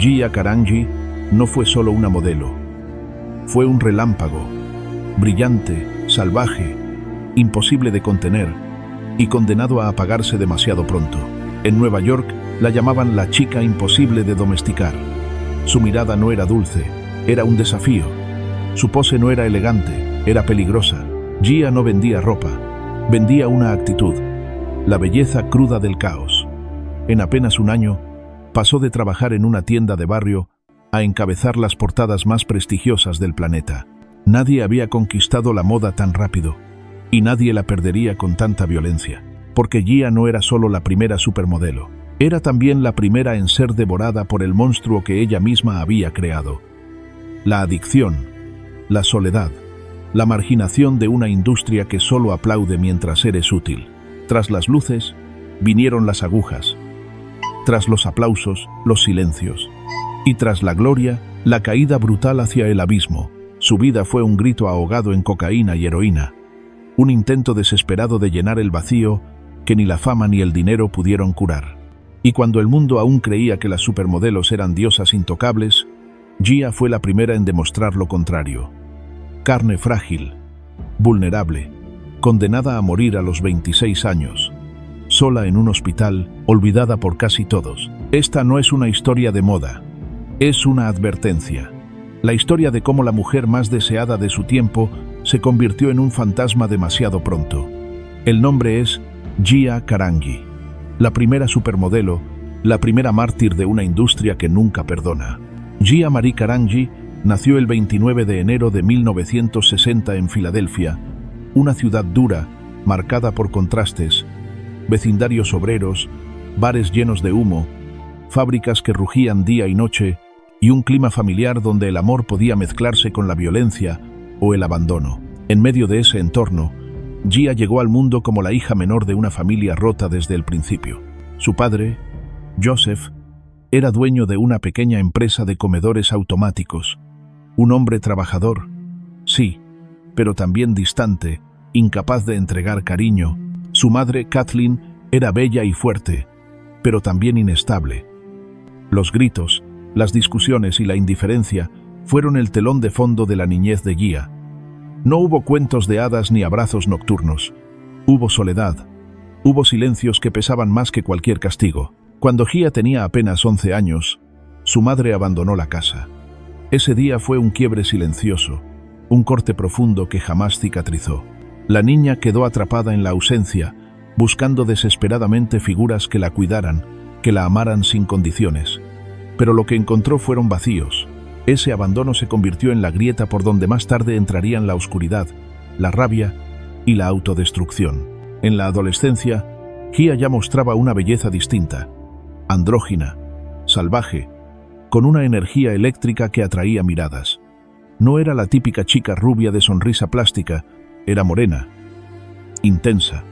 Gia Karangi no fue solo una modelo, fue un relámpago, brillante, salvaje, imposible de contener y condenado a apagarse demasiado pronto. En Nueva York la llamaban la chica imposible de domesticar. Su mirada no era dulce, era un desafío. Su pose no era elegante, era peligrosa. Gia no vendía ropa, vendía una actitud, la belleza cruda del caos. En apenas un año, pasó de trabajar en una tienda de barrio a encabezar las portadas más prestigiosas del planeta. Nadie había conquistado la moda tan rápido, y nadie la perdería con tanta violencia, porque Gia no era solo la primera supermodelo, era también la primera en ser devorada por el monstruo que ella misma había creado. La adicción, la soledad, la marginación de una industria que solo aplaude mientras eres útil. Tras las luces, vinieron las agujas. Tras los aplausos, los silencios. Y tras la gloria, la caída brutal hacia el abismo. Su vida fue un grito ahogado en cocaína y heroína. Un intento desesperado de llenar el vacío que ni la fama ni el dinero pudieron curar. Y cuando el mundo aún creía que las supermodelos eran diosas intocables, Gia fue la primera en demostrar lo contrario. Carne frágil, vulnerable, condenada a morir a los 26 años, sola en un hospital, olvidada por casi todos. Esta no es una historia de moda, es una advertencia. La historia de cómo la mujer más deseada de su tiempo se convirtió en un fantasma demasiado pronto. El nombre es Gia Karangi, la primera supermodelo, la primera mártir de una industria que nunca perdona. Gia Marie Karangi nació el 29 de enero de 1960 en Filadelfia, una ciudad dura, marcada por contrastes, vecindarios obreros, bares llenos de humo, fábricas que rugían día y noche, y un clima familiar donde el amor podía mezclarse con la violencia o el abandono. En medio de ese entorno, Gia llegó al mundo como la hija menor de una familia rota desde el principio. Su padre, Joseph, era dueño de una pequeña empresa de comedores automáticos. Un hombre trabajador, sí, pero también distante, incapaz de entregar cariño. Su madre, Kathleen, era bella y fuerte, pero también inestable. Los gritos, las discusiones y la indiferencia fueron el telón de fondo de la niñez de Gia. No hubo cuentos de hadas ni abrazos nocturnos. Hubo soledad. Hubo silencios que pesaban más que cualquier castigo. Cuando Gia tenía apenas 11 años, su madre abandonó la casa. Ese día fue un quiebre silencioso, un corte profundo que jamás cicatrizó. La niña quedó atrapada en la ausencia, buscando desesperadamente figuras que la cuidaran, que la amaran sin condiciones. Pero lo que encontró fueron vacíos. Ese abandono se convirtió en la grieta por donde más tarde entrarían la oscuridad, la rabia y la autodestrucción. En la adolescencia, Gia ya mostraba una belleza distinta, andrógina, salvaje, con una energía eléctrica que atraía miradas. No era la típica chica rubia de sonrisa plástica, era morena, intensa,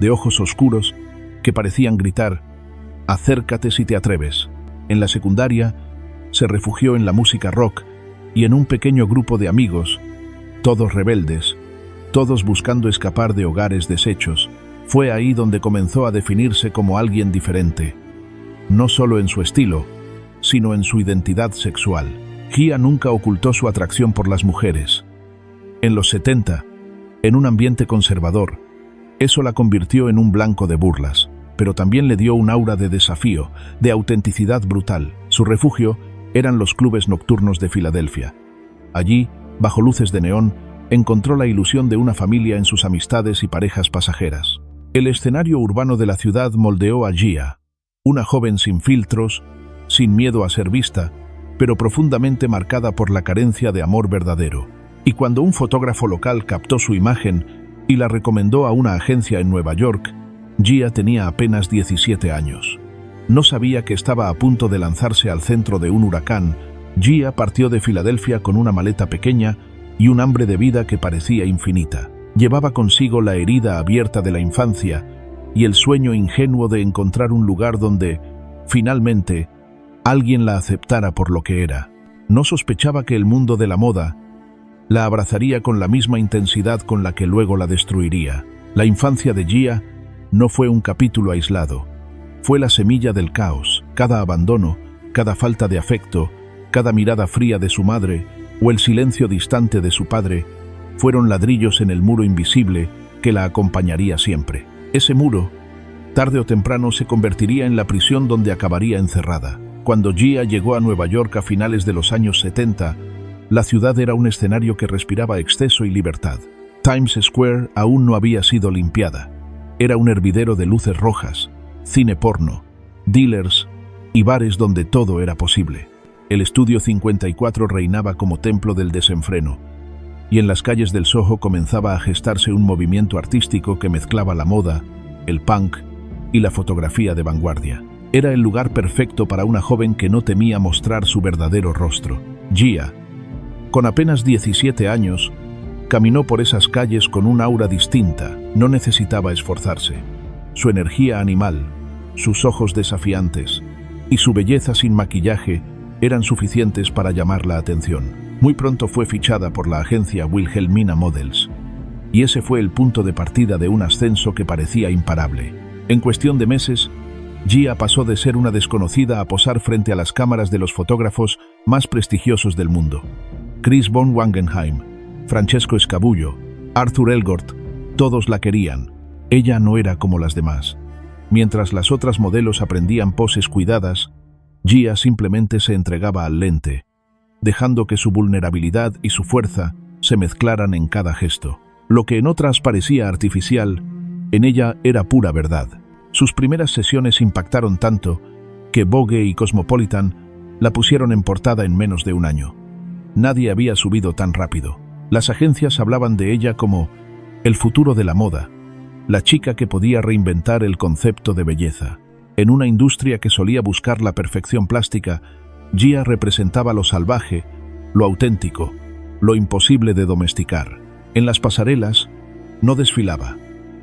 de ojos oscuros que parecían gritar, «Acércate si te atreves». En la secundaria, se refugió en la música rock y en un pequeño grupo de amigos, todos rebeldes, todos buscando escapar de hogares deshechos. Fue ahí donde comenzó a definirse como alguien diferente, no solo en su estilo, sino en su identidad sexual. Gia nunca ocultó su atracción por las mujeres. En los 70, en un ambiente conservador, eso la convirtió en un blanco de burlas, pero también le dio un aura de desafío, de autenticidad brutal. Su refugio eran los clubes nocturnos de Filadelfia. Allí, bajo luces de neón, encontró la ilusión de una familia en sus amistades y parejas pasajeras. El escenario urbano de la ciudad moldeó a Gia, una joven sin filtros, sin miedo a ser vista, pero profundamente marcada por la carencia de amor verdadero. Y cuando un fotógrafo local captó su imagen y la recomendó a una agencia en Nueva York, Gia tenía apenas 17 años. No sabía que estaba a punto de lanzarse al centro de un huracán. Gia partió de Filadelfia con una maleta pequeña y un hambre de vida que parecía infinita. Llevaba consigo la herida abierta de la infancia y el sueño ingenuo de encontrar un lugar donde, finalmente, alguien la aceptara por lo que era. No sospechaba que el mundo de la moda la abrazaría con la misma intensidad con la que luego la destruiría. La infancia de Gia no fue un capítulo aislado. Fue la semilla del caos. Cada abandono, cada falta de afecto, cada mirada fría de su madre o el silencio distante de su padre fueron ladrillos en el muro invisible que la acompañaría siempre. Ese muro, tarde o temprano, se convertiría en la prisión donde acabaría encerrada. Cuando Gia llegó a Nueva York a finales de los años 70, la ciudad era un escenario que respiraba exceso y libertad. Times Square aún no había sido limpiada. Era un hervidero de luces rojas, cine porno, dealers y bares donde todo era posible. El Estudio 54 reinaba como templo del desenfreno, y en las calles del Soho comenzaba a gestarse un movimiento artístico que mezclaba la moda, el punk y la fotografía de vanguardia. Era el lugar perfecto para una joven que no temía mostrar su verdadero rostro. Gia, con apenas 17 años, caminó por esas calles con un aura distinta, no necesitaba esforzarse. Su energía animal, sus ojos desafiantes y su belleza sin maquillaje eran suficientes para llamar la atención. Muy pronto fue fichada por la agencia Wilhelmina Models, y ese fue el punto de partida de un ascenso que parecía imparable. En cuestión de meses, Gia pasó de ser una desconocida a posar frente a las cámaras de los fotógrafos más prestigiosos del mundo. Chris von Wangenheim, Francesco Scabullo, Arthur Elgort, todos la querían. Ella no era como las demás. Mientras las otras modelos aprendían poses cuidadas, Gia simplemente se entregaba al lente, dejando que su vulnerabilidad y su fuerza se mezclaran en cada gesto. Lo que en otras parecía artificial, en ella era pura verdad. Sus primeras sesiones impactaron tanto que Vogue y Cosmopolitan la pusieron en portada en menos de un año. Nadie había subido tan rápido. Las agencias hablaban de ella como el futuro de la moda, la chica que podía reinventar el concepto de belleza. En una industria que solía buscar la perfección plástica, Gia representaba lo salvaje, lo auténtico, lo imposible de domesticar. En las pasarelas, no desfilaba,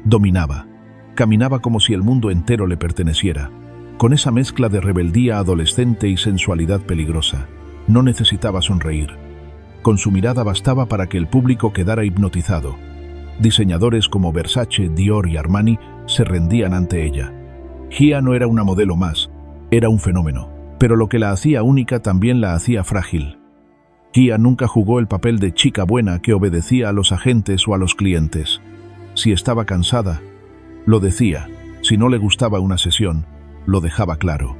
dominaba. Caminaba como si el mundo entero le perteneciera, con esa mezcla de rebeldía adolescente y sensualidad peligrosa. No necesitaba sonreír. Con su mirada bastaba para que el público quedara hipnotizado. Diseñadores como Versace, Dior y Armani se rendían ante ella. Gia no era una modelo más, era un fenómeno. Pero lo que la hacía única también la hacía frágil. Gia nunca jugó el papel de chica buena que obedecía a los agentes o a los clientes. Si estaba cansada, lo decía. Si no le gustaba una sesión, lo dejaba claro.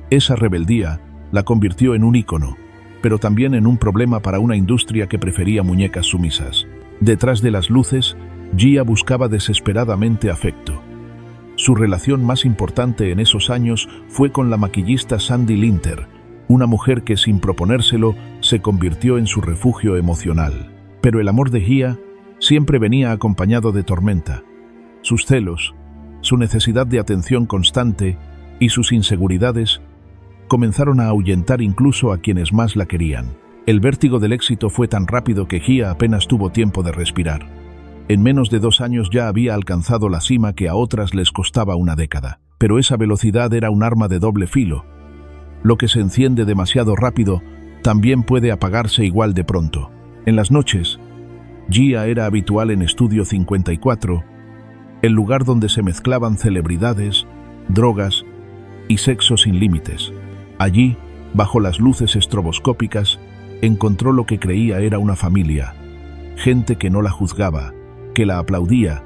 Esa rebeldía la convirtió en un ícono, pero también en un problema para una industria que prefería muñecas sumisas. Detrás de las luces, Gia buscaba desesperadamente afecto. Su relación más importante en esos años fue con la maquillista Sandy Linter, una mujer que sin proponérselo se convirtió en su refugio emocional. Pero el amor de Gia siempre venía acompañado de tormenta. Sus celos, su necesidad de atención constante y sus inseguridades comenzaron a ahuyentar incluso a quienes más la querían. El vértigo del éxito fue tan rápido que Gia apenas tuvo tiempo de respirar. En menos de 2 años ya había alcanzado la cima que a otras les costaba una década. Pero esa velocidad era un arma de doble filo. Lo que se enciende demasiado rápido también puede apagarse igual de pronto. En las noches, Gia era habitual en Estudio 54, el lugar donde se mezclaban celebridades, drogas y sexo sin límites. Allí, bajo las luces estroboscópicas, encontró lo que creía era una familia. Gente que no la juzgaba, que la aplaudía,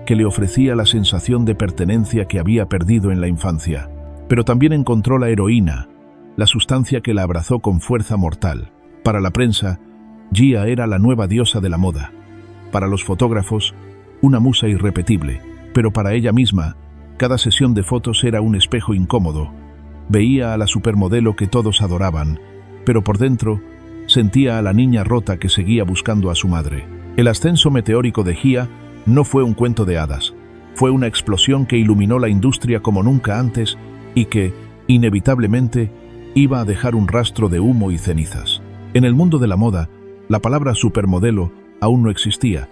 que le ofrecía la sensación de pertenencia que había perdido en la infancia. Pero también encontró la heroína, la sustancia que la abrazó con fuerza mortal. Para la prensa, Gia era la nueva diosa de la moda. Para los fotógrafos, una musa irrepetible. Pero para ella misma, cada sesión de fotos era un espejo incómodo. Veía a la supermodelo que todos adoraban, pero por dentro sentía a la niña rota que seguía buscando a su madre. El ascenso meteórico de Gia no fue un cuento de hadas. Fue una explosión que iluminó la industria como nunca antes y que, inevitablemente, iba a dejar un rastro de humo y cenizas. En el mundo de la moda, la palabra supermodelo aún no existía,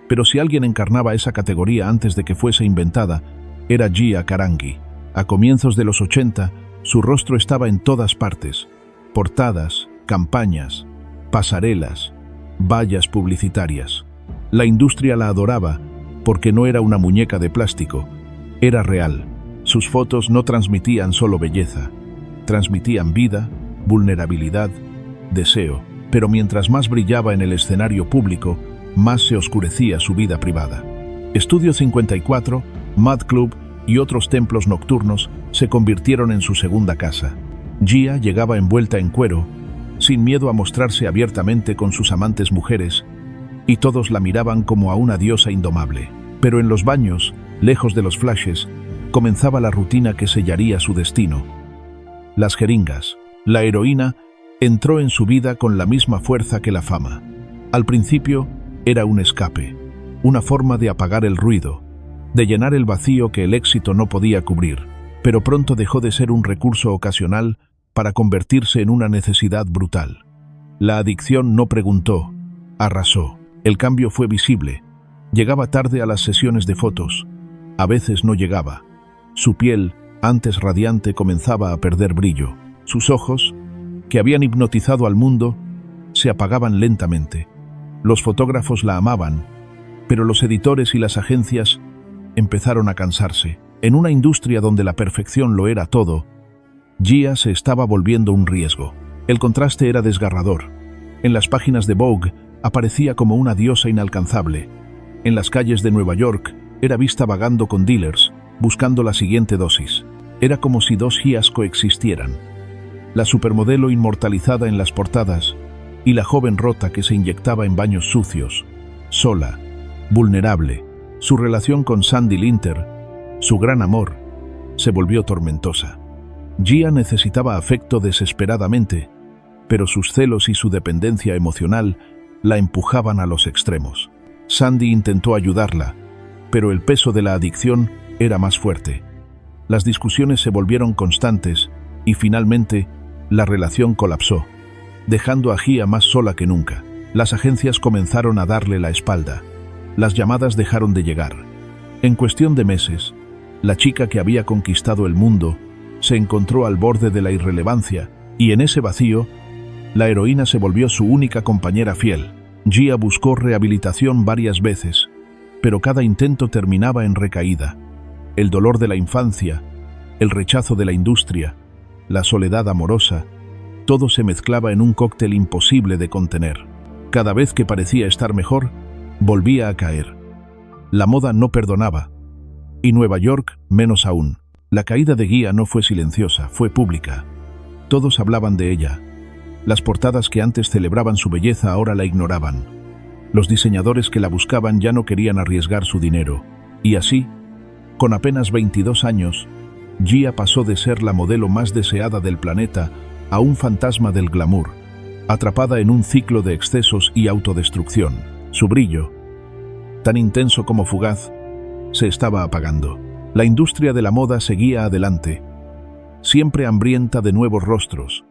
pero si alguien encarnaba esa categoría antes de que fuese inventada, era Gia Carangi. A comienzos de los 80, su rostro estaba en todas partes: portadas, campañas, pasarelas, vallas publicitarias. La industria la adoraba porque no era una muñeca de plástico, era real. Sus fotos no transmitían solo belleza, transmitían vida, vulnerabilidad, deseo, pero mientras más brillaba en el escenario público, más se oscurecía su vida privada. Estudio 54, Mad Club y otros templos nocturnos se convirtieron en su segunda casa. Gia llegaba envuelta en cuero, sin miedo a mostrarse abiertamente con sus amantes mujeres, y todos la miraban como a una diosa indomable. Pero en los baños, lejos de los flashes, comenzaba la rutina que sellaría su destino. Las jeringas. La heroína entró en su vida con la misma fuerza que la fama. Al principio, era un escape, una forma de apagar el ruido, de llenar el vacío que el éxito no podía cubrir, pero pronto dejó de ser un recurso ocasional para convertirse en una necesidad brutal. La adicción no preguntó, arrasó. El cambio fue visible. Llegaba tarde a las sesiones de fotos. A veces no llegaba. Su piel, antes radiante, comenzaba a perder brillo. Sus ojos, que habían hipnotizado al mundo, se apagaban lentamente. Los fotógrafos la amaban, pero los editores y las agencias empezaron a cansarse. En una industria donde la perfección lo era todo, Gia se estaba volviendo un riesgo. El contraste era desgarrador. En las páginas de Vogue aparecía como una diosa inalcanzable. En las calles de Nueva York era vista vagando con dealers, buscando la siguiente dosis. Era como si dos Gias coexistieran. La supermodelo inmortalizada en las portadas y la joven rota que se inyectaba en baños sucios, sola, vulnerable. Su relación con Sandy Linter, su gran amor, se volvió tormentosa. Gia necesitaba afecto desesperadamente, pero sus celos y su dependencia emocional la empujaban a los extremos. Sandy intentó ayudarla, pero el peso de la adicción era más fuerte. Las discusiones se volvieron constantes y finalmente la relación colapsó, dejando a Gia más sola que nunca. Las agencias comenzaron a darle la espalda. Las llamadas dejaron de llegar. En cuestión de meses, la chica que había conquistado el mundo se encontró al borde de la irrelevancia, y en ese vacío, la heroína se volvió su única compañera fiel. Gia buscó rehabilitación varias veces, pero cada intento terminaba en recaída. El dolor de la infancia, el rechazo de la industria, la soledad amorosa, todo se mezclaba en un cóctel imposible de contener. Cada vez que parecía estar mejor, volvía a caer. La moda no perdonaba, y Nueva York menos aún. La caída de Gia no fue silenciosa, fue pública. Todos hablaban de ella. Las portadas que antes celebraban su belleza ahora la ignoraban. Los diseñadores que la buscaban ya no querían arriesgar su dinero. Y así, con apenas 22 años, Gia pasó de ser la modelo más deseada del planeta a un fantasma del glamour, atrapada en un ciclo de excesos y autodestrucción. Su brillo, tan intenso como fugaz, se estaba apagando. La industria de la moda seguía adelante, siempre hambrienta de nuevos rostros,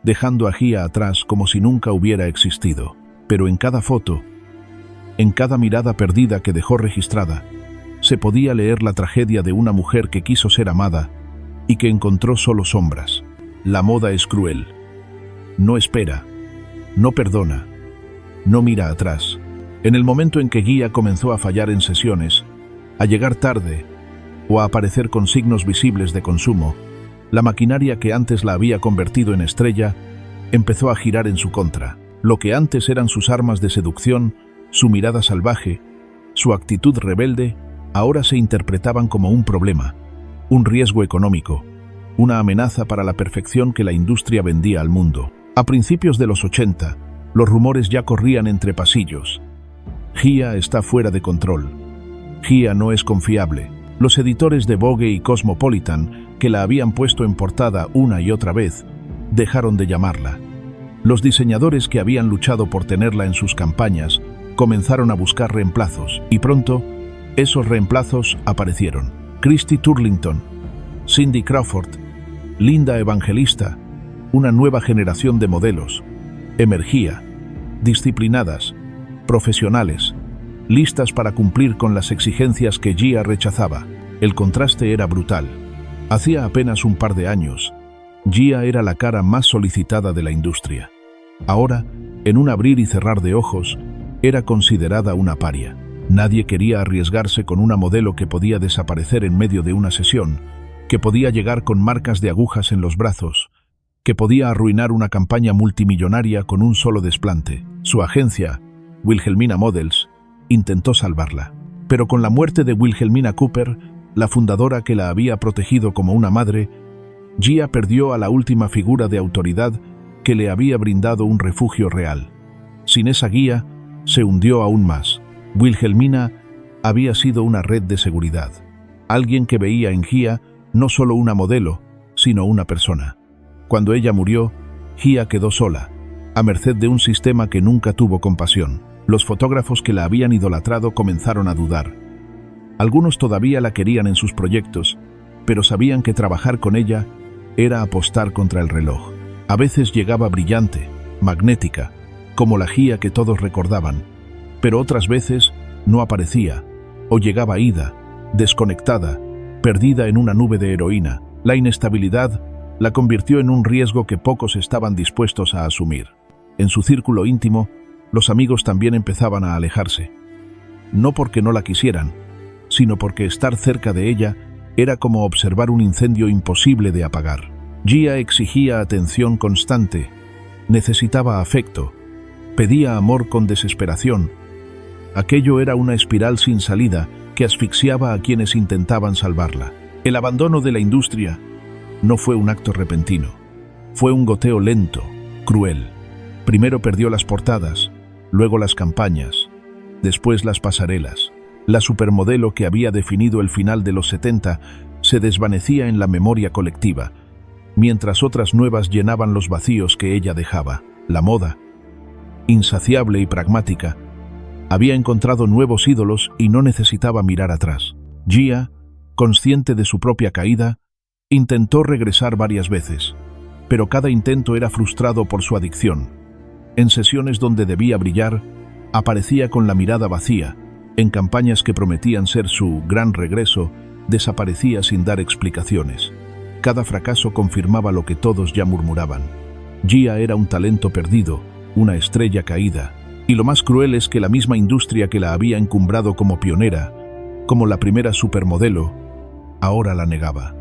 dejando a Gia atrás como si nunca hubiera existido. Pero en cada foto, en cada mirada perdida que dejó registrada, se podía leer la tragedia de una mujer que quiso ser amada y que encontró solo sombras. La moda es cruel. No espera, no perdona, no mira atrás. En el momento en que Gia comenzó a fallar en sesiones, a llegar tarde o a aparecer con signos visibles de consumo, la maquinaria que antes la había convertido en estrella empezó a girar en su contra. Lo que antes eran sus armas de seducción, su mirada salvaje, su actitud rebelde, ahora se interpretaban como un problema, un riesgo económico, una amenaza para la perfección que la industria vendía al mundo. A principios de los 80, los rumores ya corrían entre pasillos. Gia está fuera de control. Gia no es confiable. Los editores de Vogue y Cosmopolitan, que la habían puesto en portada una y otra vez, dejaron de llamarla. Los diseñadores que habían luchado por tenerla en sus campañas comenzaron a buscar reemplazos, y pronto, esos reemplazos aparecieron. Christy Turlington, Cindy Crawford, Linda Evangelista, una nueva generación de modelos. Emergía, disciplinadas, profesionales, listas para cumplir con las exigencias que Gia rechazaba. El contraste era brutal. Hacía apenas un par de años, Gia era la cara más solicitada de la industria. Ahora, en un abrir y cerrar de ojos, era considerada una paria. Nadie quería arriesgarse con una modelo que podía desaparecer en medio de una sesión, que podía llegar con marcas de agujas en los brazos, que podía arruinar una campaña multimillonaria con un solo desplante. Su agencia, Wilhelmina Models, intentó salvarla. Pero con la muerte de Wilhelmina Cooper, la fundadora que la había protegido como una madre, Gia perdió a la última figura de autoridad que le había brindado un refugio real. Sin esa guía, se hundió aún más. Wilhelmina había sido una red de seguridad. Alguien que veía en Gia no solo una modelo, sino una persona. Cuando ella murió, Gia quedó sola, a merced de un sistema que nunca tuvo compasión. Los fotógrafos que la habían idolatrado comenzaron a dudar. Algunos todavía la querían en sus proyectos, pero sabían que trabajar con ella era apostar contra el reloj. A veces llegaba brillante, magnética, como la Gia que todos recordaban, pero otras veces no aparecía, o llegaba ida, desconectada, perdida en una nube de heroína. La inestabilidad la convirtió en un riesgo que pocos estaban dispuestos a asumir. En su círculo íntimo, los amigos también empezaban a alejarse. No porque no la quisieran, sino porque estar cerca de ella era como observar un incendio imposible de apagar. Gia exigía atención constante, necesitaba afecto, pedía amor con desesperación. Aquello era una espiral sin salida que asfixiaba a quienes intentaban salvarla. El abandono de la industria no fue un acto repentino, fue un goteo lento, cruel. Primero perdió las portadas, luego las campañas, después las pasarelas. La supermodelo que había definido el final de los 70 se desvanecía en la memoria colectiva, mientras otras nuevas llenaban los vacíos que ella dejaba. La moda, insaciable y pragmática, había encontrado nuevos ídolos y no necesitaba mirar atrás. Gia, consciente de su propia caída, intentó regresar varias veces, pero cada intento era frustrado por su adicción. En sesiones donde debía brillar, aparecía con la mirada vacía. En campañas que prometían ser su gran regreso, desaparecía sin dar explicaciones. Cada fracaso confirmaba lo que todos ya murmuraban. Gia era un talento perdido, una estrella caída, y lo más cruel es que la misma industria que la había encumbrado como pionera, como la primera supermodelo, ahora la negaba.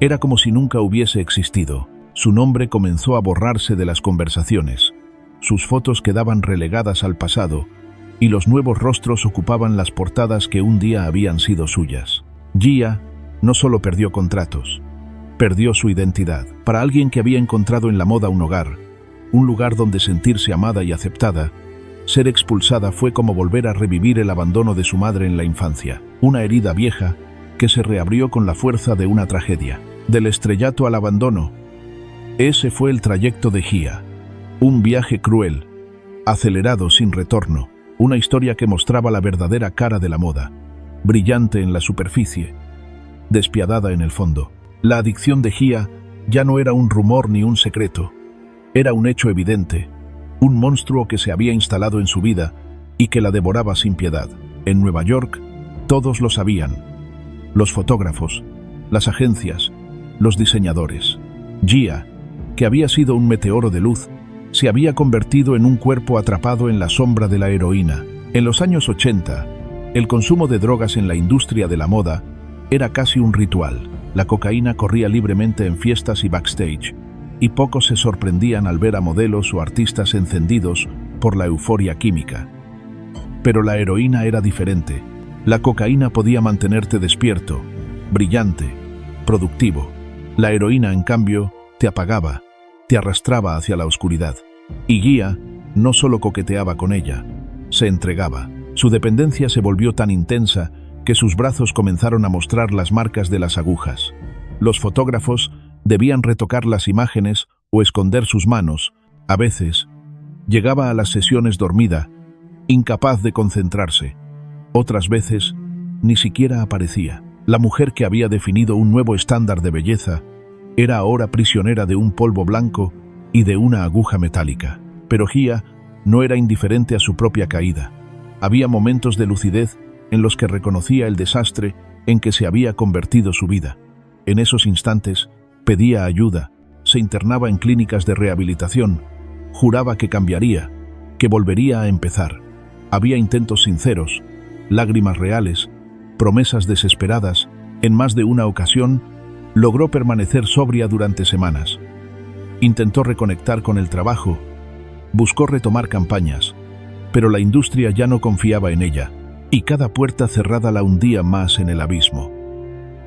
Era como si nunca hubiese existido. Su nombre comenzó a borrarse de las conversaciones. Sus fotos quedaban relegadas al pasado, y los nuevos rostros ocupaban las portadas que un día habían sido suyas. Gia no solo perdió contratos, perdió su identidad. Para alguien que había encontrado en la moda un hogar, un lugar donde sentirse amada y aceptada, ser expulsada fue como volver a revivir el abandono de su madre en la infancia. Una herida vieja que se reabrió con la fuerza de una tragedia. Del estrellato al abandono, ese fue el trayecto de Gia. Un viaje cruel, acelerado sin retorno. Una historia que mostraba la verdadera cara de la moda, brillante en la superficie, despiadada en el fondo. La adicción de Gia ya no era un rumor ni un secreto, era un hecho evidente, un monstruo que se había instalado en su vida y que la devoraba sin piedad. En Nueva York, todos lo sabían. Los fotógrafos, las agencias, los diseñadores. Gia, que había sido un meteoro de luz, se había convertido en un cuerpo atrapado en la sombra de la heroína. En los años 80, el consumo de drogas en la industria de la moda era casi un ritual. La cocaína corría libremente en fiestas y backstage, y pocos se sorprendían al ver a modelos o artistas encendidos por la euforia química. Pero la heroína era diferente. La cocaína podía mantenerte despierto, brillante, productivo. La heroína, en cambio, te apagaba, te arrastraba hacia la oscuridad. Y Gia no solo coqueteaba con ella, se entregaba. Su dependencia se volvió tan intensa que sus brazos comenzaron a mostrar las marcas de las agujas. Los fotógrafos debían retocar las imágenes o esconder sus manos. A veces, llegaba a las sesiones dormida, incapaz de concentrarse. Otras veces, ni siquiera aparecía. La mujer que había definido un nuevo estándar de belleza era ahora prisionera de un polvo blanco y de una aguja metálica. Pero Gia no era indiferente a su propia caída. Había momentos de lucidez en los que reconocía el desastre en que se había convertido su vida. En esos instantes, pedía ayuda, se internaba en clínicas de rehabilitación, juraba que cambiaría, que volvería a empezar. Había intentos sinceros, lágrimas reales, promesas desesperadas. En más de una ocasión, logró permanecer sobria durante semanas. Intentó reconectar con el trabajo, buscó retomar campañas, pero la industria ya no confiaba en ella, y cada puerta cerrada la hundía más en el abismo.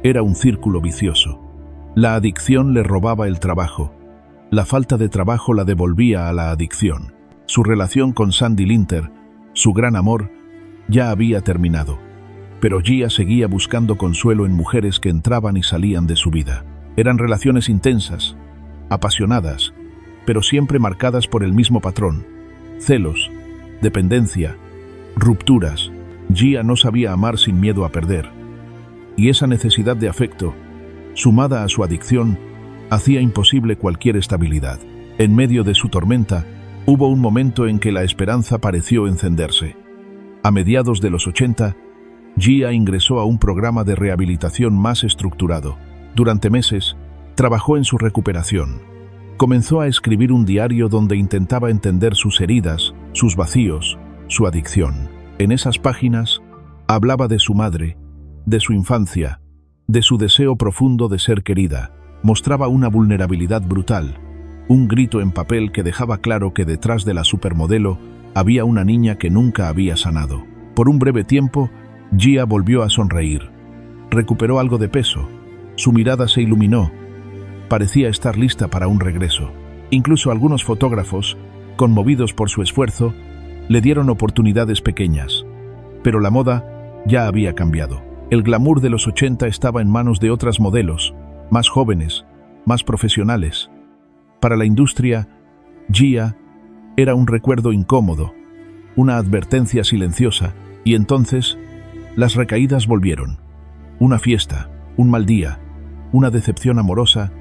Era un círculo vicioso. La adicción le robaba el trabajo. La falta de trabajo la devolvía a la adicción. Su relación con Sandy Linter, su gran amor, ya había terminado. Pero Gia seguía buscando consuelo en mujeres que entraban y salían de su vida. Eran relaciones intensas, apasionadas, pero siempre marcadas por el mismo patrón: celos, dependencia, rupturas. Gia no sabía amar sin miedo a perder. Y esa necesidad de afecto, sumada a su adicción, hacía imposible cualquier estabilidad. En medio de su tormenta, hubo un momento en que la esperanza pareció encenderse. A mediados de los 80, Gia ingresó a un programa de rehabilitación más estructurado. Durante meses, trabajó en su recuperación. Comenzó a escribir un diario donde intentaba entender sus heridas, sus vacíos, su adicción. En esas páginas, hablaba de su madre, de su infancia, de su deseo profundo de ser querida. Mostraba una vulnerabilidad brutal, un grito en papel que dejaba claro que detrás de la supermodelo había una niña que nunca había sanado. Por un breve tiempo, Gia volvió a sonreír. Recuperó algo de peso. Su mirada se iluminó. Parecía estar lista para un regreso. Incluso algunos fotógrafos, conmovidos por su esfuerzo, le dieron oportunidades pequeñas. Pero la moda ya había cambiado. El glamour de los 80 estaba en manos de otras modelos, más jóvenes, más profesionales. Para la industria, Gia era un recuerdo incómodo, una advertencia silenciosa, y entonces las recaídas volvieron. Una fiesta, un mal día, una decepción amorosa,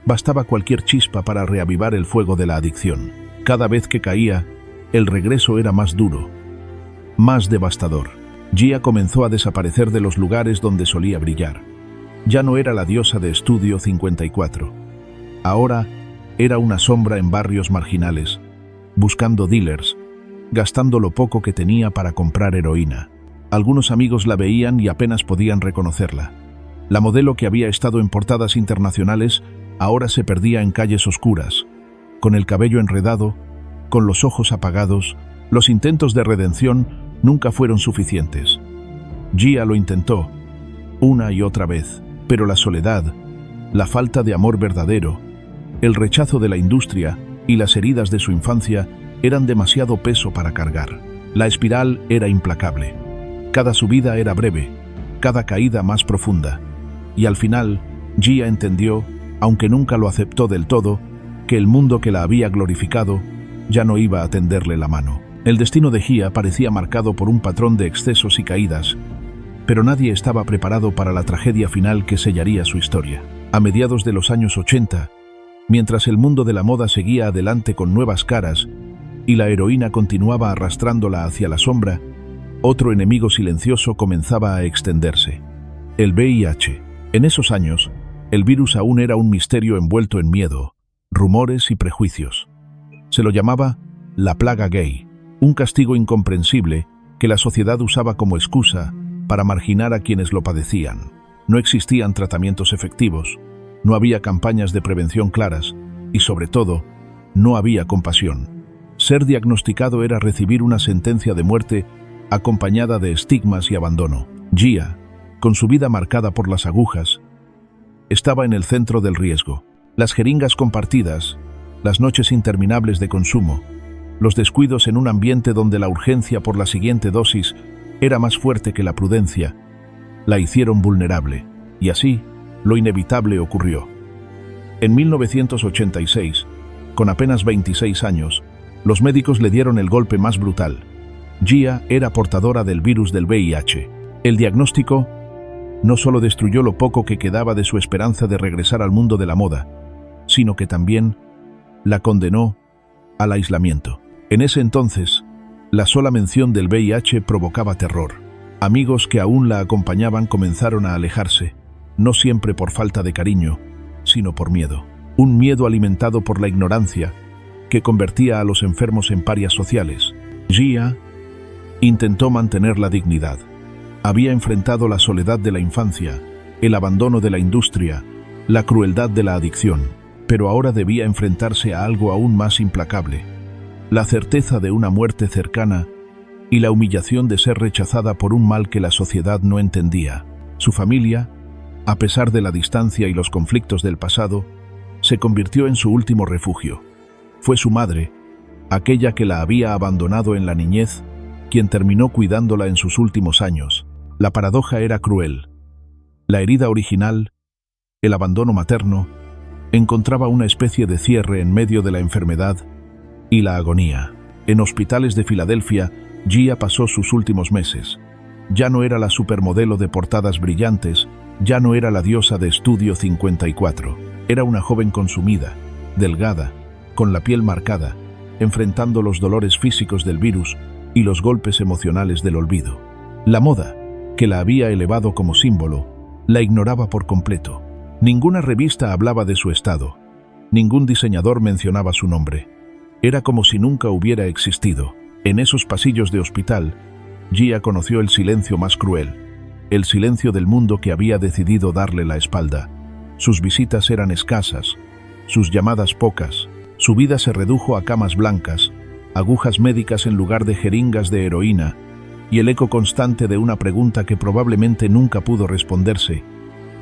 bastaba cualquier chispa para reavivar el fuego de la adicción. Cada vez que caía, el regreso era más duro, más devastador. Gia comenzó a desaparecer de los lugares donde solía brillar. Ya no era la diosa de Estudio 54. Ahora era una sombra en barrios marginales, buscando dealers, gastando lo poco que tenía para comprar heroína. Algunos amigos la veían y apenas podían reconocerla. La modelo que había estado en portadas internacionales ahora se perdía en calles oscuras, con el cabello enredado, con los ojos apagados. Los intentos de redención nunca fueron suficientes. Gia lo intentó, una y otra vez, pero la soledad, la falta de amor verdadero, el rechazo de la industria y las heridas de su infancia eran demasiado peso para cargar. La espiral era implacable. Cada subida era breve, cada caída más profunda. Y al final, Gia entendió, aunque nunca lo aceptó del todo, que el mundo que la había glorificado ya no iba a tenderle la mano. El destino de Gia parecía marcado por un patrón de excesos y caídas, pero nadie estaba preparado para la tragedia final que sellaría su historia. A mediados de los años 80, mientras el mundo de la moda seguía adelante con nuevas caras y la heroína continuaba arrastrándola hacia la sombra, otro enemigo silencioso comenzaba a extenderse: el VIH. En esos años, el virus aún era un misterio envuelto en miedo, rumores y prejuicios. Se lo llamaba la plaga gay, un castigo incomprensible que la sociedad usaba como excusa para marginar a quienes lo padecían. No existían tratamientos efectivos, no había campañas de prevención claras y, sobre todo, no había compasión. Ser diagnosticado era recibir una sentencia de muerte acompañada de estigmas y abandono. Gia, con su vida marcada por las agujas, estaba en el centro del riesgo. Las jeringas compartidas, las noches interminables de consumo, los descuidos en un ambiente donde la urgencia por la siguiente dosis era más fuerte que la prudencia, la hicieron vulnerable. Y así, lo inevitable ocurrió. En 1986, con apenas 26 años, los médicos le dieron el golpe más brutal. Gia era portadora del virus del VIH. El diagnóstico no solo destruyó lo poco que quedaba de su esperanza de regresar al mundo de la moda, sino que también la condenó al aislamiento. En ese entonces, la sola mención del VIH provocaba terror. Amigos que aún la acompañaban comenzaron a alejarse, no siempre por falta de cariño, sino por miedo. Un miedo alimentado por la ignorancia, que convertía a los enfermos en parias sociales. Gia intentó mantener la dignidad. Había enfrentado la soledad de la infancia, el abandono de la industria, la crueldad de la adicción. pero ahora debía enfrentarse a algo aún más implacable: la certeza de una muerte cercana y la humillación de ser rechazada por un mal que la sociedad no entendía. Su familia, a pesar de la distancia y los conflictos del pasado, se convirtió en su último refugio. Fue su madre, aquella que la había abandonado en la niñez, quien terminó cuidándola en sus últimos años. La paradoja era cruel. La herida original, el abandono materno, encontraba una especie de cierre en medio de la enfermedad y la agonía. En hospitales de Filadelfia, Gia pasó sus últimos meses. Ya no era la supermodelo de portadas brillantes, ya no era la diosa de Estudio 54. Era una joven consumida, delgada, con la piel marcada, enfrentando los dolores físicos del virus y los golpes emocionales del olvido. La moda, que la había elevado como símbolo, la ignoraba por completo. Ninguna revista hablaba de su estado. Ningún diseñador mencionaba su nombre. Era como si nunca hubiera existido. En esos pasillos de hospital, Gia conoció el silencio más cruel, el silencio del mundo que había decidido darle la espalda. Sus visitas eran escasas, sus llamadas pocas, su vida se redujo a camas blancas, agujas médicas en lugar de jeringas de heroína, y el eco constante de una pregunta que probablemente nunca pudo responderse: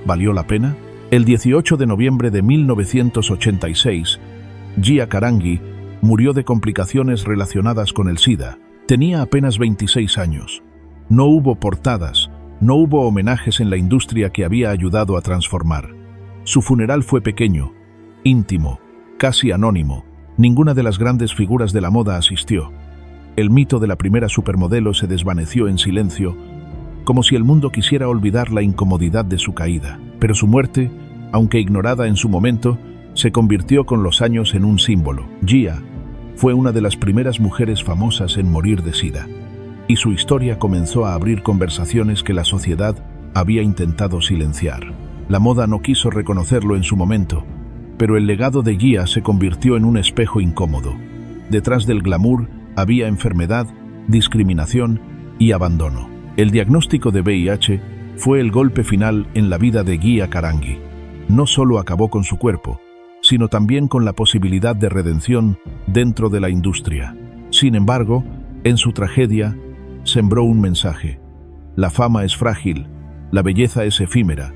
¿valió la pena? El 18 de noviembre de 1986, Gia Carangi murió de complicaciones relacionadas con el SIDA. Tenía apenas 26 años. No hubo portadas, no hubo homenajes en la industria que había ayudado a transformar. Su funeral fue pequeño, íntimo, casi anónimo. Ninguna de las grandes figuras de la moda asistió. El mito de la primera supermodelo se desvaneció en silencio, como si el mundo quisiera olvidar la incomodidad de su caída. Pero su muerte, aunque ignorada en su momento, se convirtió con los años en un símbolo. Gia fue una de las primeras mujeres famosas en morir de SIDA, y su historia comenzó a abrir conversaciones que la sociedad había intentado silenciar. La moda no quiso reconocerlo en su momento, pero el legado de Gia se convirtió en un espejo incómodo. Detrás del glamour había enfermedad, discriminación y abandono. El diagnóstico de VIH fue el golpe final en la vida de Gia Carangi. No solo acabó con su cuerpo, sino también con la posibilidad de redención dentro de la industria. Sin embargo, en su tragedia, sembró un mensaje: la fama es frágil, la belleza es efímera,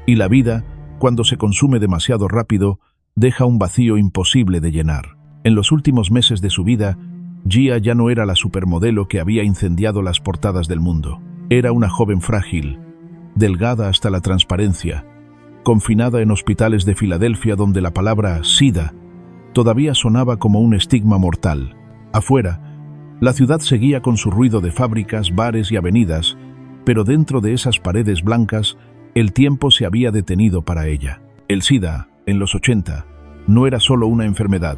y la vida, cuando se consume demasiado rápido, deja un vacío imposible de llenar. En los últimos meses de su vida, Gia ya no era la supermodelo que había incendiado las portadas del mundo. Era una joven frágil, delgada hasta la transparencia, confinada en hospitales de Filadelfia donde la palabra SIDA todavía sonaba como un estigma mortal. Afuera, la ciudad seguía con su ruido de fábricas, bares y avenidas, pero dentro de esas paredes blancas, el tiempo se había detenido para ella. El SIDA, en los 80, no era solo una enfermedad,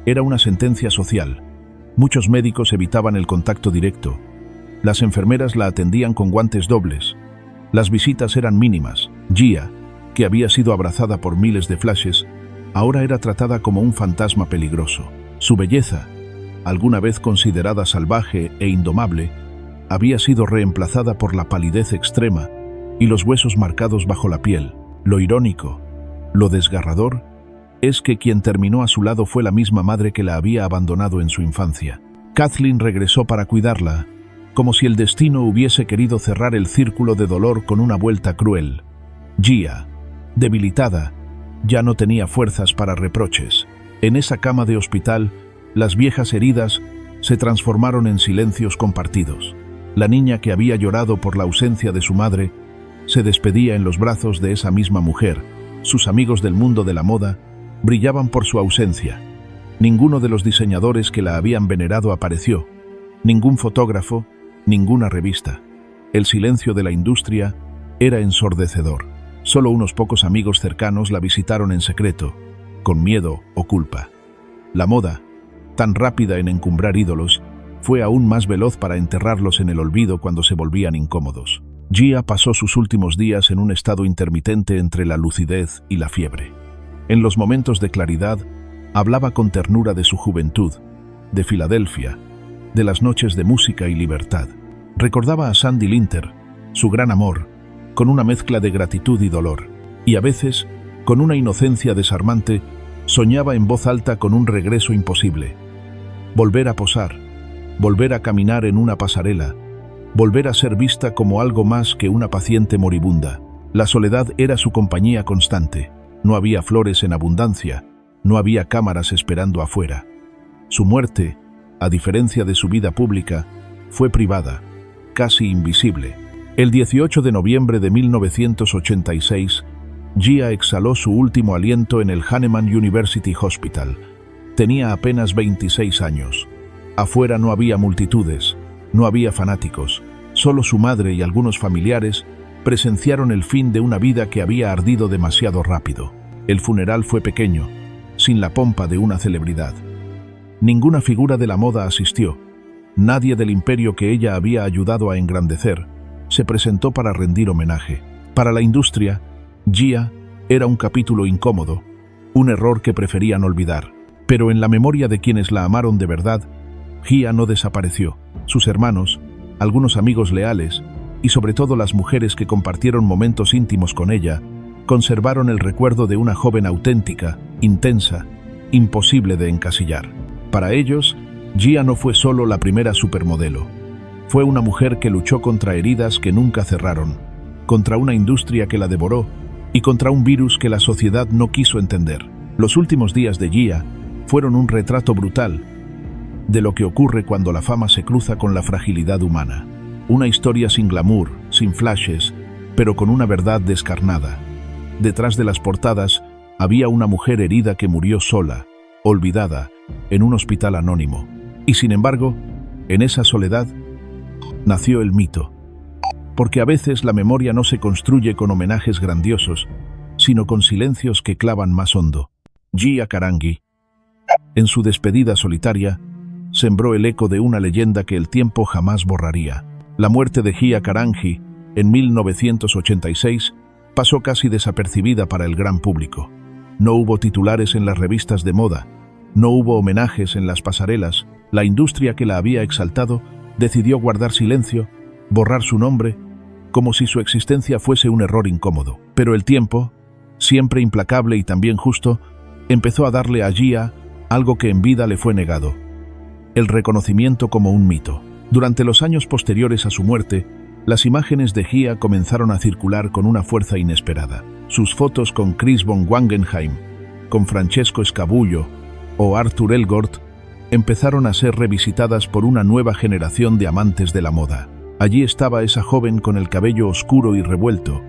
era una sentencia social. Muchos médicos evitaban el contacto directo. Las enfermeras la atendían con guantes dobles. Las visitas eran mínimas. Gia, que había sido abrazada por miles de flashes, ahora era tratada como un fantasma peligroso. Su belleza, alguna vez considerada salvaje e indomable, había sido reemplazada por la palidez extrema y los huesos marcados bajo la piel. Lo irónico, lo desgarrador, es que quien terminó a su lado fue la misma madre que la había abandonado en su infancia. Kathleen regresó para cuidarla, como si el destino hubiese querido cerrar el círculo de dolor con una vuelta cruel. Gia, debilitada, ya no tenía fuerzas para reproches. En esa cama de hospital, las viejas heridas se transformaron en silencios compartidos. La niña que había llorado por la ausencia de su madre se despedía en los brazos de esa misma mujer. Sus amigos del mundo de la moda brillaban por su ausencia. Ninguno de los diseñadores que la habían venerado apareció, ningún fotógrafo, ninguna revista. El silencio de la industria era ensordecedor. Solo unos pocos amigos cercanos la visitaron en secreto, con miedo o culpa. La moda, tan rápida en encumbrar ídolos, fue aún más veloz para enterrarlos en el olvido cuando se volvían incómodos. Gia pasó sus últimos días en un estado intermitente entre la lucidez y la fiebre. En los momentos de claridad, hablaba con ternura de su juventud, de Filadelfia, de las noches de música y libertad. Recordaba a Sandy Linter, su gran amor, con una mezcla de gratitud y dolor, y a veces, con una inocencia desarmante, Soñaba en voz alta con un regreso imposible. Volver a posar, volver a caminar en una pasarela, volver a ser vista como algo más que una paciente moribunda. La soledad era su compañía constante. No había flores en abundancia, no había cámaras esperando afuera. Su muerte, a diferencia de su vida pública, fue privada, casi invisible. El 18 de noviembre de 1986, Jia exhaló su último aliento en el Hahnemann University Hospital. Tenía apenas 26 años. Afuera no había multitudes, no había fanáticos. Solo su madre y algunos familiares presenciaron el fin de una vida que había ardido demasiado rápido. El funeral fue pequeño, sin la pompa de una celebridad. Ninguna figura de la moda asistió. Nadie del imperio que ella había ayudado a engrandecer se presentó para rendir homenaje. Para la industria, Jia era un capítulo incómodo, un error que preferían olvidar. Pero en la memoria de quienes la amaron de verdad, Jia no desapareció. Sus hermanos, algunos amigos leales y sobre todo las mujeres que compartieron momentos íntimos con ella, conservaron el recuerdo de una joven auténtica, intensa, imposible de encasillar. Para ellos, Jia no fue solo la primera supermodelo. Fue una mujer que luchó contra heridas que nunca cerraron, contra una industria que la devoró y contra un virus que la sociedad no quiso entender. Los últimos días de Jia fueron un retrato brutal de lo que ocurre cuando la fama se cruza con la fragilidad humana. Una historia sin glamour, sin flashes, pero con una verdad descarnada. Detrás de las portadas había una mujer herida que murió sola, olvidada, en un hospital anónimo. Y sin embargo, en esa soledad nació el mito. Porque a veces la memoria no se construye con homenajes grandiosos, sino con silencios que clavan más hondo. Jia Karangi, en su despedida solitaria, sembró el eco de una leyenda que el tiempo jamás borraría. La muerte de Jia Karangi, en 1986, pasó casi desapercibida para el gran público. No hubo titulares en las revistas de moda, no hubo homenajes en las pasarelas. La industria que la había exaltado decidió guardar silencio, borrar su nombre, como si su existencia fuese un error incómodo. Pero el tiempo, siempre implacable y también justo, empezó a darle a Jia algo que en vida le fue negado: el reconocimiento como un mito. Durante los años posteriores a su muerte, las imágenes de Jia comenzaron a circular con una fuerza inesperada. Sus fotos con Chris von Wangenheim, con Francesco Scabullo o Arthur Elgort empezaron a ser revisitadas por una nueva generación de amantes de la moda. Allí estaba esa joven con el cabello oscuro y revuelto,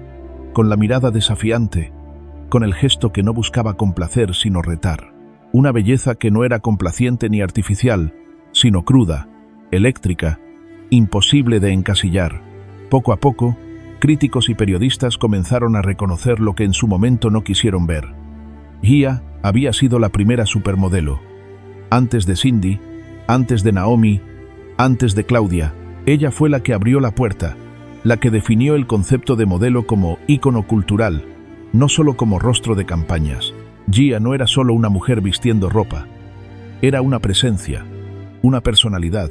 con la mirada desafiante, con el gesto que no buscaba complacer sino retar. Una belleza que no era complaciente ni artificial, sino cruda, eléctrica, imposible de encasillar. Poco a poco, críticos y periodistas comenzaron a reconocer lo que en su momento no quisieron ver. Jia había sido la primera supermodelo. Antes de Cindy, antes de Naomi, antes de Claudia, ella fue la que abrió la puerta, la que definió el concepto de modelo como ícono cultural, no solo como rostro de campañas. Jia no era solo una mujer vistiendo ropa, era una presencia, una personalidad,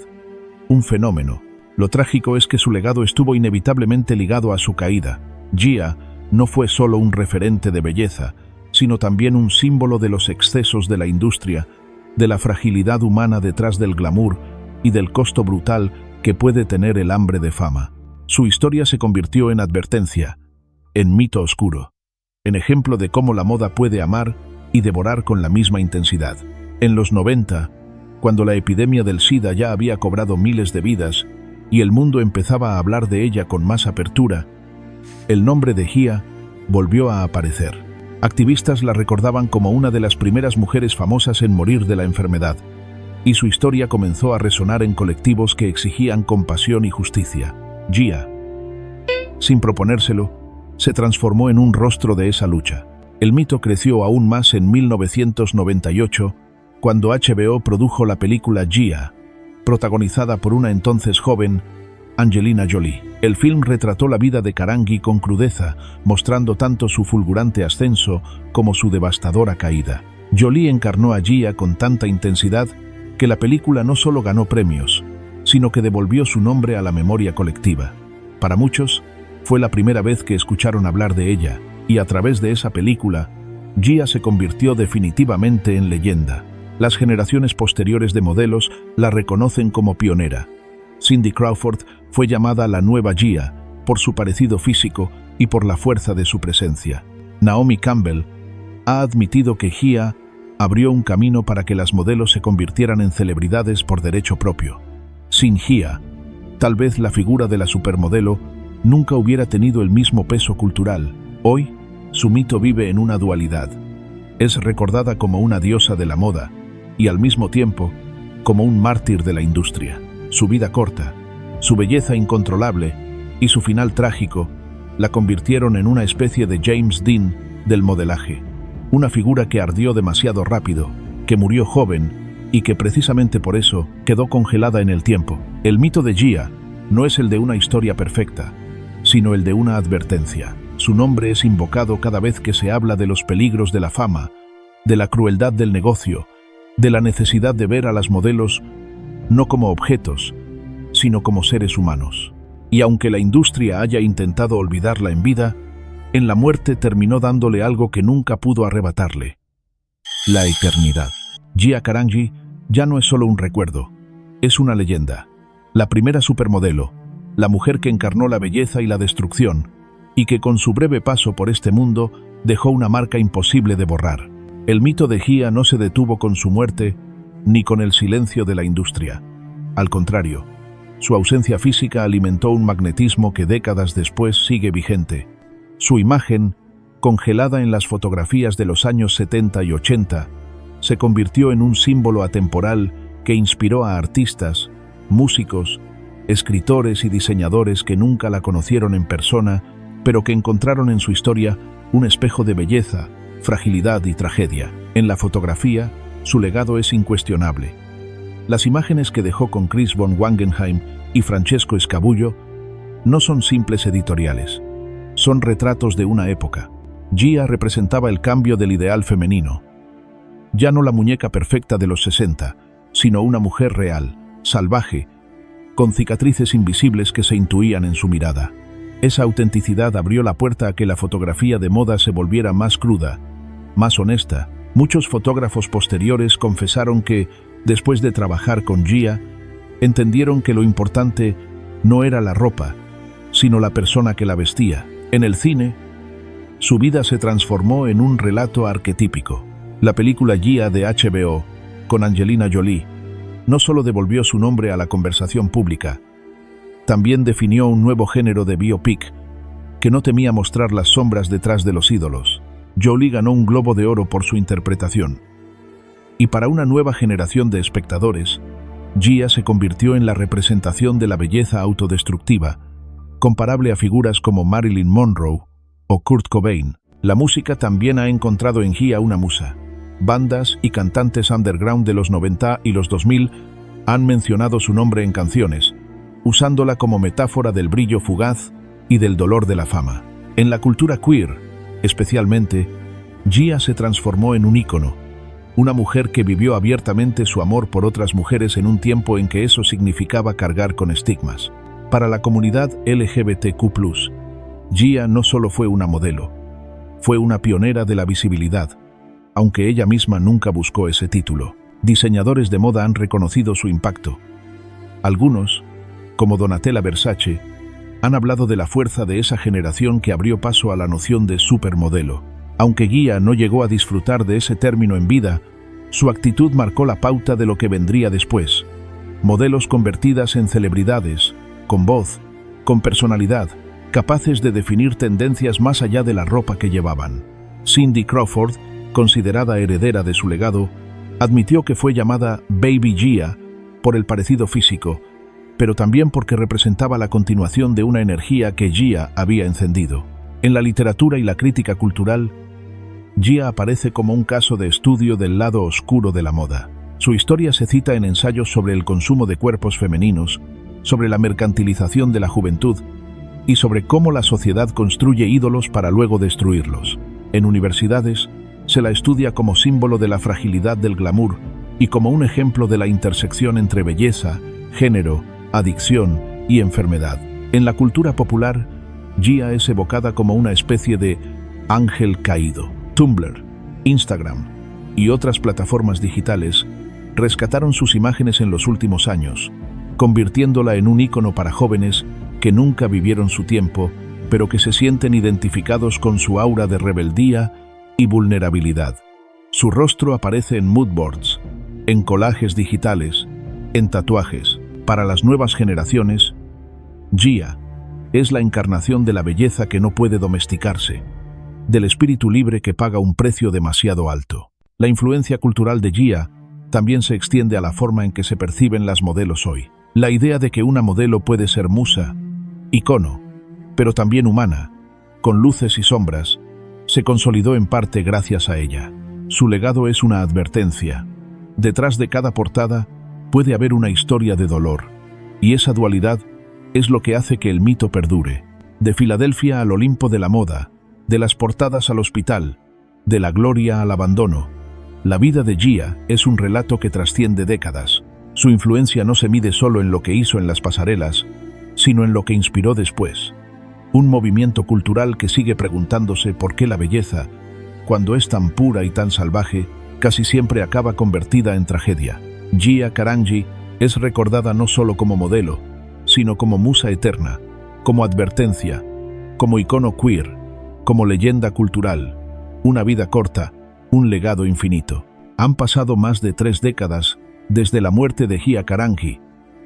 un fenómeno. Lo trágico es que su legado estuvo inevitablemente ligado a su caída. Jia no fue solo un referente de belleza, sino también un símbolo de los excesos de la industria, de la fragilidad humana detrás del glamour y del costo brutal que puede tener el hambre de fama. Su historia se convirtió en advertencia, en mito oscuro, en ejemplo de cómo la moda puede amar y devorar con la misma intensidad. En los 90, cuando la epidemia del SIDA ya había cobrado miles de vidas y el mundo empezaba a hablar de ella con más apertura, el nombre de Jia volvió a aparecer. Activistas la recordaban como una de las primeras mujeres famosas en morir de la enfermedad, y su historia comenzó a resonar en colectivos que exigían compasión y justicia. Jia, sin proponérselo, se transformó en un rostro de esa lucha. El mito creció aún más en 1998, cuando HBO produjo la película Jia, protagonizada por una entonces joven Angelina Jolie. El film retrató la vida de Karangi con crudeza, mostrando tanto su fulgurante ascenso como su devastadora caída. Jolie encarnó a Jia con tanta intensidad que la película no solo ganó premios, sino que devolvió su nombre a la memoria colectiva. Para muchos, fue la primera vez que escucharon hablar de ella, y a través de esa película, Gia se convirtió definitivamente en leyenda. Las generaciones posteriores de modelos la reconocen como pionera. Cindy Crawford fue llamada la nueva Gia por su parecido físico y por la fuerza de su presencia. Naomi Campbell ha admitido que Gia abrió un camino para que las modelos se convirtieran en celebridades por derecho propio. Sin Gia, tal vez la figura de la supermodelo nunca hubiera tenido el mismo peso cultural. Hoy, su mito vive en una dualidad. Es recordada como una diosa de la moda y al mismo tiempo como un mártir de la industria. Su vida corta, su belleza incontrolable y su final trágico la convirtieron en una especie de James Dean del modelaje. Una figura que ardió demasiado rápido, que murió joven y que precisamente por eso quedó congelada en el tiempo. El mito de Gia no es el de una historia perfecta, sino el de una advertencia. Su nombre es invocado cada vez que se habla de los peligros de la fama, de la crueldad del negocio, de la necesidad de ver a las modelos no como objetos, sino como seres humanos. Y aunque la industria haya intentado olvidarla en vida, en la muerte terminó dándole algo que nunca pudo arrebatarle: la eternidad. Gia Carangi ya no es solo un recuerdo, es una leyenda. La primera supermodelo, la mujer que encarnó la belleza y la destrucción, y que con su breve paso por este mundo dejó una marca imposible de borrar. El mito de Gia no se detuvo con su muerte, ni con el silencio de la industria. Al contrario, su ausencia física alimentó un magnetismo que décadas después sigue vigente. Su imagen, congelada en las fotografías de los años 70 y 80, se convirtió en un símbolo atemporal que inspiró a artistas, músicos, escritores y diseñadores que nunca la conocieron en persona, pero que encontraron en su historia un espejo de belleza, fragilidad y tragedia. En la fotografía, su legado es incuestionable. Las imágenes que dejó con Chris von Wangenheim y Francesco Scabullo no son simples editoriales, son retratos de una época. Gia representaba el cambio del ideal femenino. Ya no la muñeca perfecta de los 60, sino una mujer real, salvaje, con cicatrices invisibles que se intuían en su mirada. Esa autenticidad abrió la puerta a que la fotografía de moda se volviera más cruda, más honesta. Muchos fotógrafos posteriores confesaron que, después de trabajar con Gia, entendieron que lo importante no era la ropa, sino la persona que la vestía. En el cine, su vida se transformó en un relato arquetípico. La película Gia de HBO, con Angelina Jolie, no solo devolvió su nombre a la conversación pública, también definió un nuevo género de biopic que no temía mostrar las sombras detrás de los ídolos. Jolie ganó un Globo de Oro por su interpretación. Y para una nueva generación de espectadores, Gia se convirtió en la representación de la belleza autodestructiva, comparable a figuras como Marilyn Monroe o Kurt Cobain. La música también ha encontrado en Gia una musa. Bandas y cantantes underground de los 90 y los 2000 han mencionado su nombre en canciones, usándola como metáfora del brillo fugaz y del dolor de la fama. En la cultura queer, especialmente, Gia se transformó en un ícono, una mujer que vivió abiertamente su amor por otras mujeres en un tiempo en que eso significaba cargar con estigmas. Para la comunidad LGBTQ+, Gia no solo fue una modelo, fue una pionera de la visibilidad, aunque ella misma nunca buscó ese título. Diseñadores de moda han reconocido su impacto. Algunos, como Donatella Versace, han hablado de la fuerza de esa generación que abrió paso a la noción de supermodelo. Aunque Gia no llegó a disfrutar de ese término en vida, su actitud marcó la pauta de lo que vendría después. Modelos convertidas en celebridades, con voz, con personalidad, capaces de definir tendencias más allá de la ropa que llevaban. Cindy Crawford, considerada heredera de su legado, admitió que fue llamada Baby Gia por el parecido físico, pero también porque representaba la continuación de una energía que Gia había encendido. En la literatura y la crítica cultural, Gia aparece como un caso de estudio del lado oscuro de la moda. Su historia se cita en ensayos sobre el consumo de cuerpos femeninos, sobre la mercantilización de la juventud y sobre cómo la sociedad construye ídolos para luego destruirlos. En universidades, se la estudia como símbolo de la fragilidad del glamour y como un ejemplo de la intersección entre belleza, género, adicción y enfermedad. En la cultura popular, Gia es evocada como una especie de ángel caído. Tumblr, Instagram y otras plataformas digitales rescataron sus imágenes en los últimos años, convirtiéndola en un ícono para jóvenes que nunca vivieron su tiempo, pero que se sienten identificados con su aura de rebeldía y vulnerabilidad. Su rostro aparece en moodboards, en collages digitales, en tatuajes. Para las nuevas generaciones, Gia es la encarnación de la belleza que no puede domesticarse, del espíritu libre que paga un precio demasiado alto. La influencia cultural de Gia también se extiende a la forma en que se perciben las modelos hoy. La idea de que una modelo puede ser musa, icono, pero también humana, con luces y sombras, se consolidó en parte gracias a ella. Su legado es una advertencia. Detrás de cada portada puede haber una historia de dolor, y esa dualidad es lo que hace que el mito perdure. De Filadelfia al Olimpo de la moda, de las portadas al hospital, de la gloria al abandono, la vida de Gia es un relato que trasciende décadas. Su influencia no se mide solo en lo que hizo en las pasarelas, sino en lo que inspiró después. Un movimiento cultural que sigue preguntándose por qué la belleza, cuando es tan pura y tan salvaje, casi siempre acaba convertida en tragedia. Gia Carangi es recordada no solo como modelo, sino como musa eterna, como advertencia, como icono queer, como leyenda cultural. Una vida corta, un legado infinito. Han pasado más de 3 décadas desde la muerte de Gia Carangi,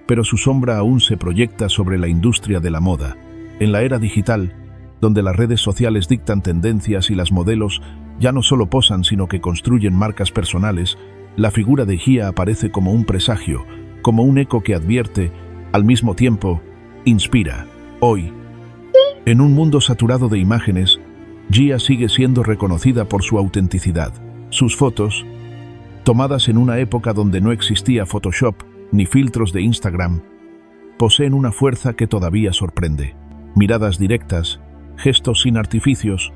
pero su sombra aún se proyecta sobre la industria de la moda. En la era digital, donde las redes sociales dictan tendencias y las modelos ya no solo posan sino que construyen marcas personales, la figura de Gia aparece como un presagio, como un eco que advierte, al mismo tiempo, inspira. Hoy, en un mundo saturado de imágenes, Gia sigue siendo reconocida por su autenticidad. Sus fotos, tomadas en una época donde no existía Photoshop ni filtros de Instagram, poseen una fuerza que todavía sorprende. Miradas directas, gestos sin artificios,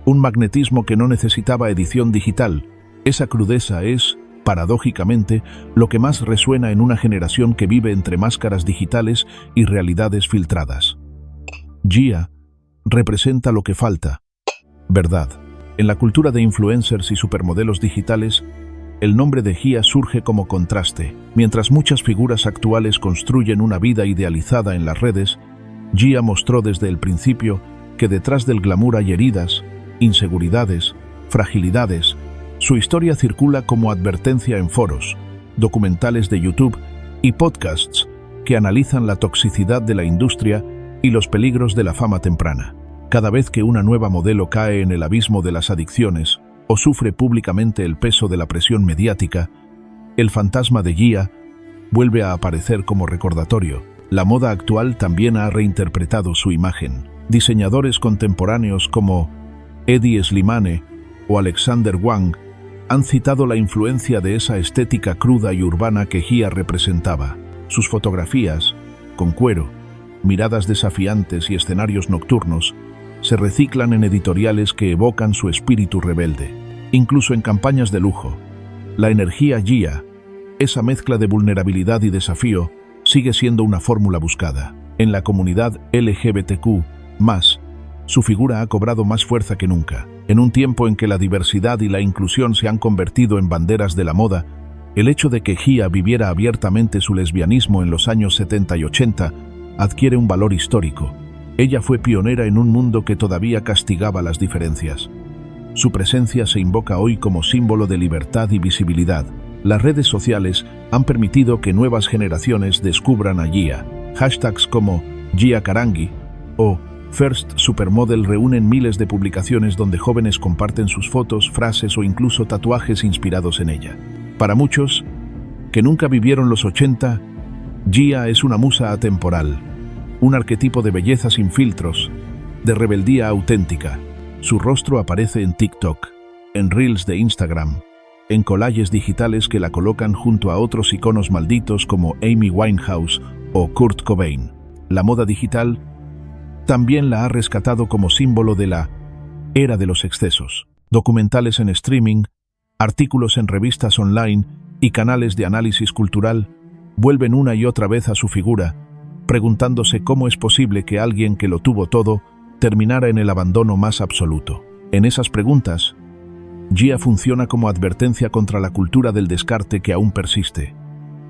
un magnetismo que no necesitaba edición digital. Esa crudeza es, paradójicamente, lo que más resuena en una generación que vive entre máscaras digitales y realidades filtradas. Gia representa lo que falta: verdad. En la cultura de influencers y supermodelos digitales, el nombre de Gia surge como contraste. Mientras muchas figuras actuales construyen una vida idealizada en las redes, Gia mostró desde el principio que detrás del glamour hay heridas, inseguridades, fragilidades. Su historia circula como advertencia en foros, documentales de YouTube y podcasts que analizan la toxicidad de la industria y los peligros de la fama temprana. Cada vez que una nueva modelo cae en el abismo de las adicciones o sufre públicamente el peso de la presión mediática, el fantasma de Gia vuelve a aparecer como recordatorio. La moda actual también ha reinterpretado su imagen. Diseñadores contemporáneos como Eddie Slimane o Alexander Wang han citado la influencia de esa estética cruda y urbana que Gia representaba. Sus fotografías, con cuero, miradas desafiantes y escenarios nocturnos, se reciclan en editoriales que evocan su espíritu rebelde. Incluso en campañas de lujo, la energía Gia, esa mezcla de vulnerabilidad y desafío, sigue siendo una fórmula buscada. En la comunidad LGBTQ+, su figura ha cobrado más fuerza que nunca. En un tiempo en que la diversidad y la inclusión se han convertido en banderas de la moda, el hecho de que Gia viviera abiertamente su lesbianismo en los años 70 y 80 adquiere un valor histórico. Ella fue pionera en un mundo que todavía castigaba las diferencias. Su presencia se invoca hoy como símbolo de libertad y visibilidad. Las redes sociales han permitido que nuevas generaciones descubran a Gia. Hashtags como Gia Carangi o First Supermodel reúnen miles de publicaciones donde jóvenes comparten sus fotos, frases o incluso tatuajes inspirados en ella. Para muchos, que nunca vivieron los 80, Gia es una musa atemporal, un arquetipo de belleza sin filtros, de rebeldía auténtica. Su rostro aparece en TikTok, en Reels de Instagram, en collages digitales que la colocan junto a otros iconos malditos como Amy Winehouse o Kurt Cobain. La moda digital también la ha rescatado como símbolo de la era de los excesos. Documentales en streaming, artículos en revistas online y canales de análisis cultural vuelven una y otra vez a su figura, preguntándose cómo es posible que alguien que lo tuvo todo terminara en el abandono más absoluto. En esas preguntas, Gia funciona como advertencia contra la cultura del descarte que aún persiste,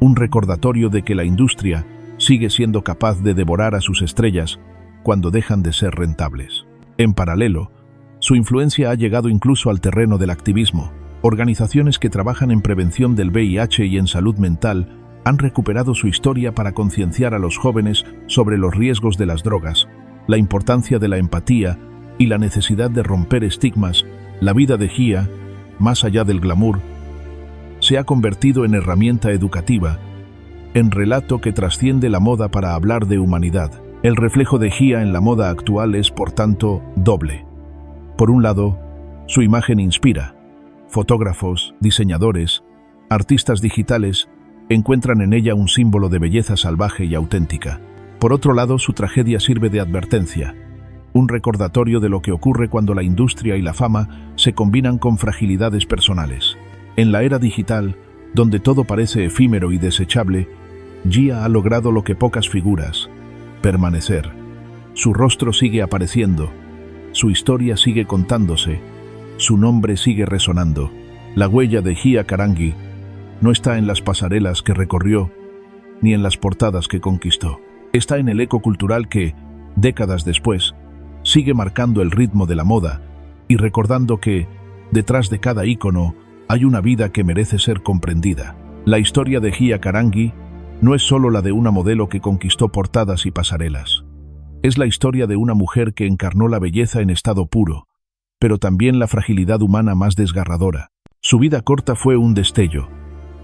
un recordatorio de que la industria sigue siendo capaz de devorar a sus estrellas cuando dejan de ser rentables. En paralelo, su influencia ha llegado incluso al terreno del activismo. Organizaciones que trabajan en prevención del VIH y en salud mental han recuperado su historia para concienciar a los jóvenes sobre los riesgos de las drogas, la importancia de la empatía y la necesidad de romper estigmas. La vida de Gia, más allá del glamour, se ha convertido en herramienta educativa, en relato que trasciende la moda para hablar de humanidad. El reflejo de Gia en la moda actual es, por tanto, doble. Por un lado, su imagen inspira. Fotógrafos, diseñadores, artistas digitales encuentran en ella un símbolo de belleza salvaje y auténtica. Por otro lado, su tragedia sirve de advertencia, un recordatorio de lo que ocurre cuando la industria y la fama se combinan con fragilidades personales. En la era digital, donde todo parece efímero y desechable, Gia ha logrado lo que pocas figuras: permanecer. Su rostro sigue apareciendo, su historia sigue contándose, su nombre sigue resonando. La huella de Gia Karangi no está en las pasarelas que recorrió, ni en las portadas que conquistó. Está en el eco cultural que, décadas después, sigue marcando el ritmo de la moda y recordando que, detrás de cada ícono, hay una vida que merece ser comprendida. La historia de Gia Karangi no es solo la de una modelo que conquistó portadas y pasarelas. Es la historia de una mujer que encarnó la belleza en estado puro, pero también la fragilidad humana más desgarradora. Su vida corta fue un destello.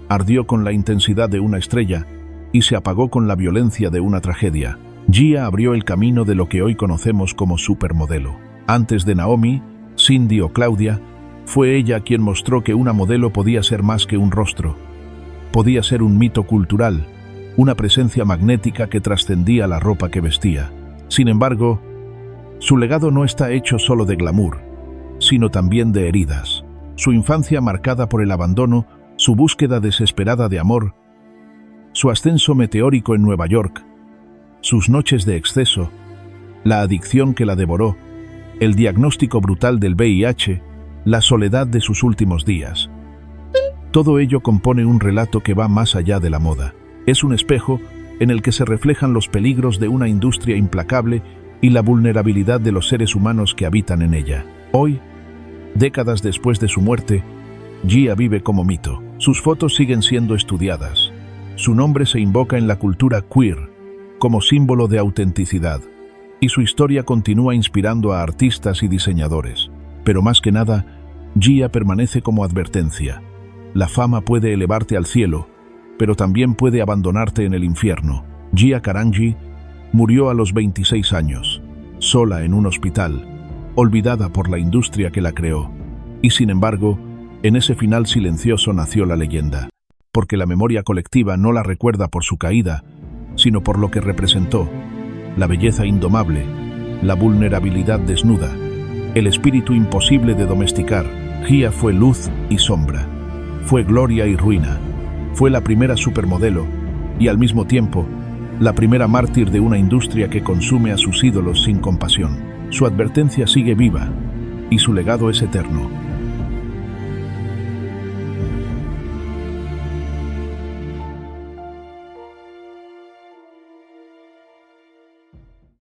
Ardió con la intensidad de una estrella y se apagó con la violencia de una tragedia. Gia abrió el camino de lo que hoy conocemos como supermodelo. Antes de Naomi, Cindy o Claudia, fue ella quien mostró que una modelo podía ser más que un rostro. Podía ser un mito cultural, una presencia magnética que trascendía la ropa que vestía. Sin embargo, su legado no está hecho solo de glamour, sino también de heridas. Su infancia marcada por el abandono, su búsqueda desesperada de amor, su ascenso meteórico en Nueva York, sus noches de exceso, la adicción que la devoró, el diagnóstico brutal del VIH, la soledad de sus últimos días. Todo ello compone un relato que va más allá de la moda. Es un espejo en el que se reflejan los peligros de una industria implacable y la vulnerabilidad de los seres humanos que habitan en ella. Hoy, décadas después de su muerte, Gia vive como mito. Sus fotos siguen siendo estudiadas. Su nombre se invoca en la cultura queer como símbolo de autenticidad, y su historia continúa inspirando a artistas y diseñadores. Pero más que nada, Gia permanece como advertencia. La fama puede elevarte al cielo, pero también puede abandonarte en el infierno. Gia Karangi murió a los 26 años, sola en un hospital, olvidada por la industria que la creó. Y sin embargo, en ese final silencioso nació la leyenda, porque la memoria colectiva no la recuerda por su caída, sino por lo que representó: la belleza indomable, la vulnerabilidad desnuda, el espíritu imposible de domesticar. Gia fue luz y sombra, fue gloria y ruina, fue la primera supermodelo y al mismo tiempo la primera mártir de una industria que consume a sus ídolos sin compasión. Su advertencia sigue viva y su legado es eterno.